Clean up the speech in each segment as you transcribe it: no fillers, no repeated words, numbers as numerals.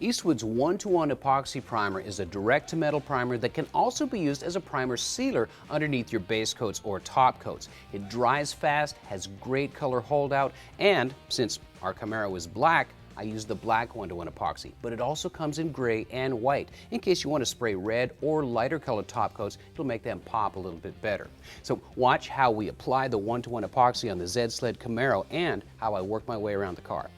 Eastwood's 1-to-1 epoxy primer is a direct-to-metal primer that can also be used as a primer sealer underneath your base coats or top coats. It dries fast, has great color holdout, and since our Camaro is black, I use the black 1-to-1 epoxy, but it also comes in gray and white. In case you want to spray red or lighter colored top coats, it'll make them pop a little bit better. So watch how we apply the 1-to-1 epoxy on the Zed Sled Camaro and how I work my way around the car.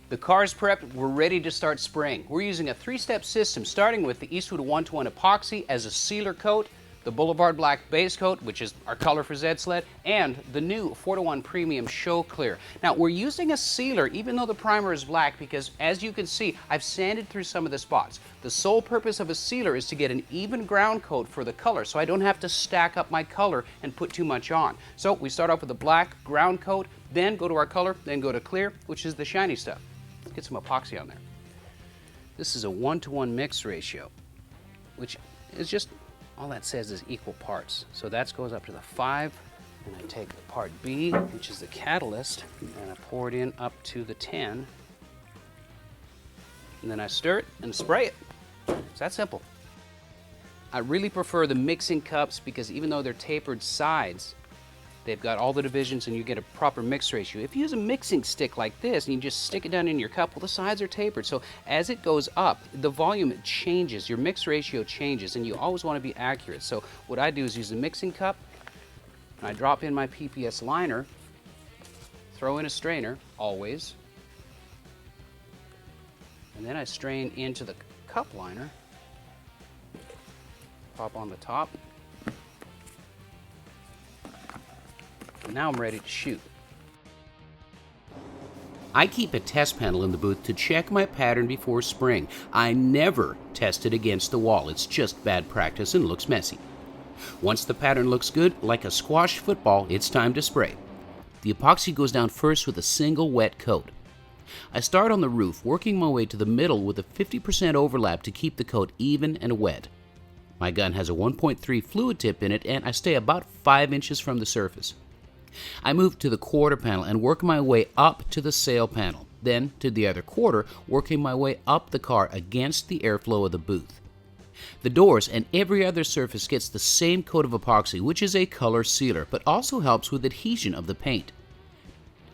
The car's prepped, we're ready to start spraying. We're using a 3-step system, starting with the Eastwood 1-to-1 epoxy as a sealer coat, the Boulevard Black base coat, which is our color for Zed Sled, and the new 4-to-1 Premium Show Clear. Now, we're using a sealer, even though the primer is black, because as you can see, I've sanded through some of the spots. The sole purpose of a sealer is to get an even ground coat for the color, so I don't have to stack up my color and put too much on. So we start off with a black ground coat, then go to our color, then go to clear, which is the shiny stuff. Get some epoxy on there. This is a 1-to-1 mix ratio, which is just, all that says is equal parts. So that goes up to the 5, and I take the part B, which is the catalyst, and I pour it in up to the 10, and then I stir it and spray it. It's that simple. I really prefer the mixing cups because even though they're tapered sides, they've got all the divisions and you get a proper mix ratio. If you use a mixing stick like this and you just stick it down in your cup, well, the sides are tapered. So as it goes up, the volume changes, your mix ratio changes, and you always want to be accurate. So what I do is use a mixing cup, and I drop in my PPS liner, throw in a strainer, always, and then I strain into the cup liner, pop on the top. Now I'm ready to shoot. I keep a test panel in the booth to check my pattern before spraying. I never test it against the wall. It's just bad practice and looks messy. Once the pattern looks good, like a squash football, it's time to spray. The epoxy goes down first with a single wet coat. I start on the roof, working my way to the middle with a 50% overlap to keep the coat even and wet. My gun has a 1.3 fluid tip in it, and I stay about 5 inches from the surface. I move to the quarter panel and work my way up to the sail panel, then to the other quarter, working my way up the car against the airflow of the booth. The doors and every other surface gets the same coat of epoxy, which is a color sealer, but also helps with adhesion of the paint.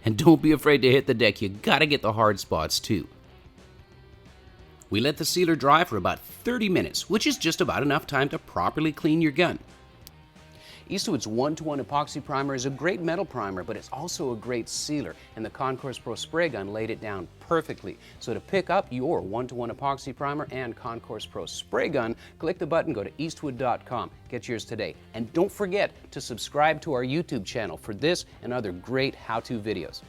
And don't be afraid to hit the deck, you gotta get the hard spots too. We let the sealer dry for about 30 minutes, which is just about enough time to properly clean your gun. Eastwood's 1-to-1 epoxy primer is a great metal primer, but it's also a great sealer, and the Concours Pro spray gun laid it down perfectly. So to pick up your 1-to-1 epoxy primer and Concours Pro spray gun, click the button, go to eastwood.com. Get yours today. And don't forget to subscribe to our YouTube channel for this and other great how-to videos.